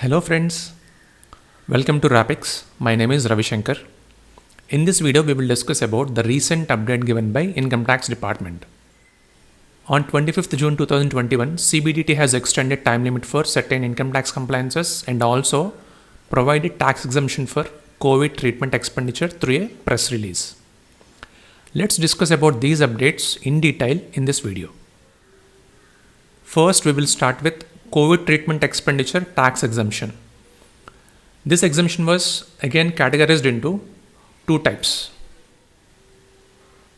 Hello friends, welcome to Rapics. My name is Ravi Shankar. In this video, we will discuss about the recent update given by Income Tax Department. On 25th June 2021, CBDT has extended time limit for certain income tax compliances and also provided tax exemption for COVID treatment expenditure through a press release. Let's discuss about these updates in detail in this video. First, we will start with COVID treatment expenditure tax exemption. This exemption was again categorized into two types.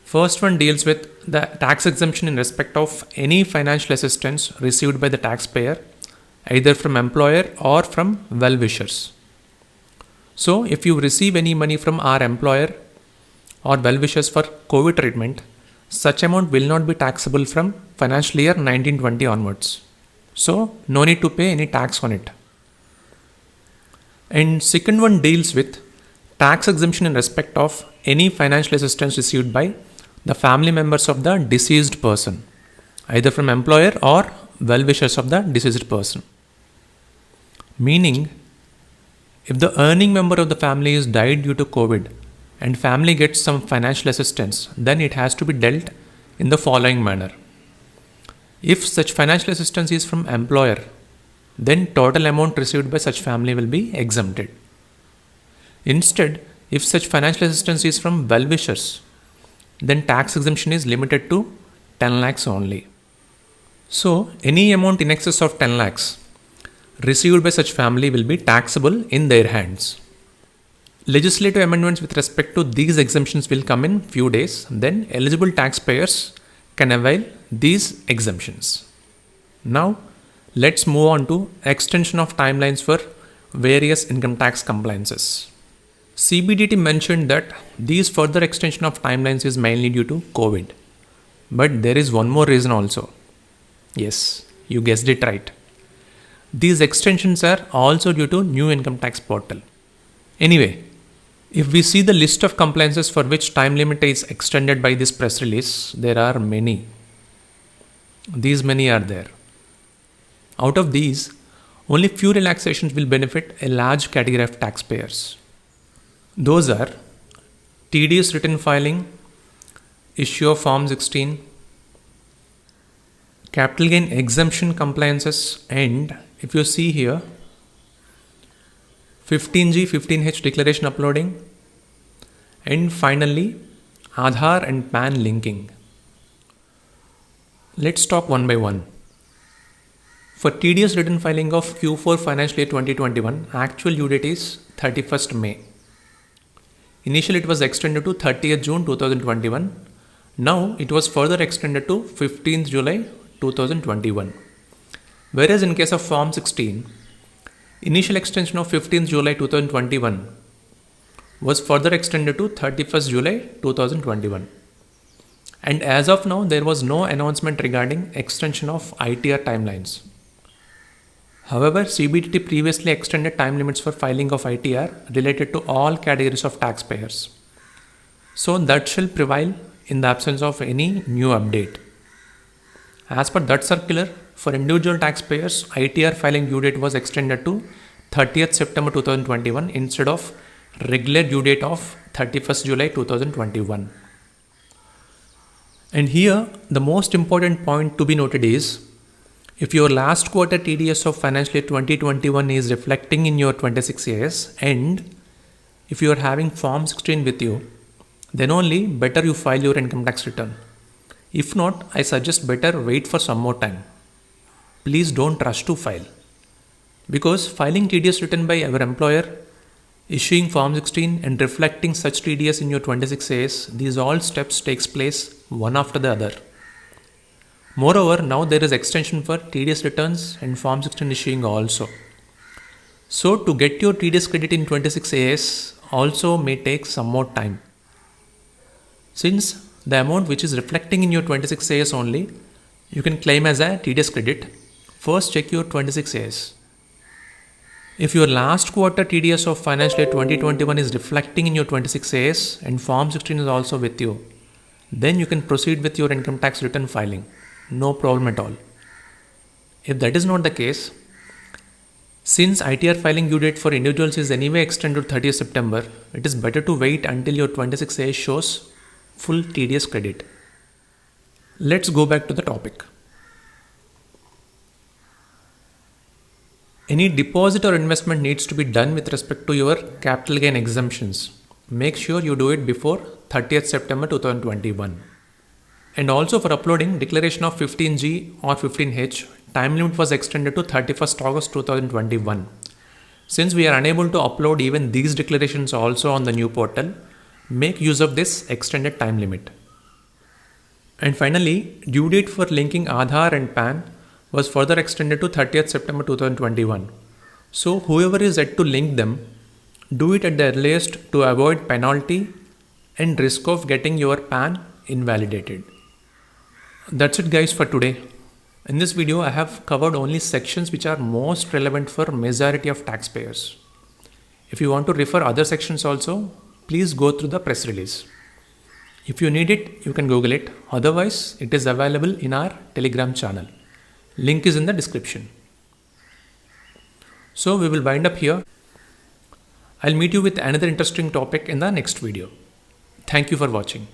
First one deals with the tax exemption in respect of any financial assistance received by the taxpayer, either from employer or from well-wishers. So, if you receive any money from our employer or well-wishers for COVID treatment, such amount will not be taxable from financial year 1920 onwards. So, no need to pay any tax on it. And second one deals with tax exemption in respect of any financial assistance received by the family members of the deceased person, either from employer or well-wishers of the deceased person. Meaning, if the earning member of the family is died due to COVID and family gets some financial assistance, then it has to be dealt in the following manner. If such financial assistance is from employer, then total amount received by such family will be exempted. Instead, if such financial assistance is from well-wishers, then tax exemption is limited to 10 lakhs only. So, any amount in excess of 10 lakhs received by such family will be taxable in their hands. Legislative amendments with respect to these exemptions will come in few days, then eligible taxpayers can avail these exemptions. Now, let's move on to extension of timelines for various income tax compliances. CBDT mentioned that these further extension of timelines is mainly due to COVID. But there is one more reason also. Yes, you guessed it right. These extensions are also due to new income tax portal. Anyway, if we see the list of compliances for which time limit is extended by this press release, there are many. These many are there. Out of these, only few relaxations will benefit a large category of taxpayers. Those are tedious return filing, issue of Form 16, capital gain exemption compliances, and if you see here, 15G, 15H declaration uploading, and finally Aadhaar and PAN linking. Let's talk one by one. For tedious return filing of Q4 financial year 2021, actual due date is 31st May. Initially it was extended to 30th June 2021. Now it was further extended to 15th July 2021. Whereas in case of Form 16, initial extension of 15th July 2021 was further extended to 31st July 2021. And as of now, there was no announcement regarding extension of ITR timelines. However, CBDT previously extended time limits for filing of ITR related to all categories of taxpayers. So that shall prevail in the absence of any new update. As per that circular, for individual taxpayers, ITR filing due date was extended to 30th September 2021 instead of regular due date of 31st July 2021. And here, the most important point to be noted is, if your last quarter TDS of financial year 2021 is reflecting in your 26AS and if you are having Form 16 with you, then only better you file your income tax return. If not, I suggest better wait for some more time. Please don't rush to file. Because filing TDS return by our employer, issuing Form 16 and reflecting such TDS in your 26AS, these all steps takes place one after the other. Moreover, now there is extension for TDS returns and Form 16 issuing also. So to get your TDS credit in 26AS also may take some more time. Since the amount which is reflecting in your 26AS only, you can claim as a TDS credit. First check your 26AS. If your last quarter TDS of financial year 2021 is reflecting in your 26AS and Form 16 is also with you, then you can proceed with your income tax return filing. No problem at all. If that is not the case, Since ITR filing due date for individuals is anyway extended to 30th September, it is better to wait until your 26A shows full TDS credit. Let's go back to the topic. Any deposit or investment needs to be done with respect to your capital gain exemptions. Make sure you do it before 30th September 2021. And also for uploading declaration of 15G or 15H, time limit was extended to 31st August 2021. Since we are unable to upload even these declarations also on the new portal, make use of this extended time limit. And finally, due date for linking Aadhaar and PAN was further extended to 30th September 2021. So whoever is yet to link them, do it at the earliest to avoid penalty and risk of getting your PAN invalidated. That's it guys for today. In this video, I have covered only sections which are most relevant for majority of taxpayers. If you want to refer other sections also, please go through the press release. If you need it, you can Google it. Otherwise, it is available in our Telegram channel. Link is in the description. So we will wind up here. I'll meet you with another interesting topic in the next video. Thank you for watching.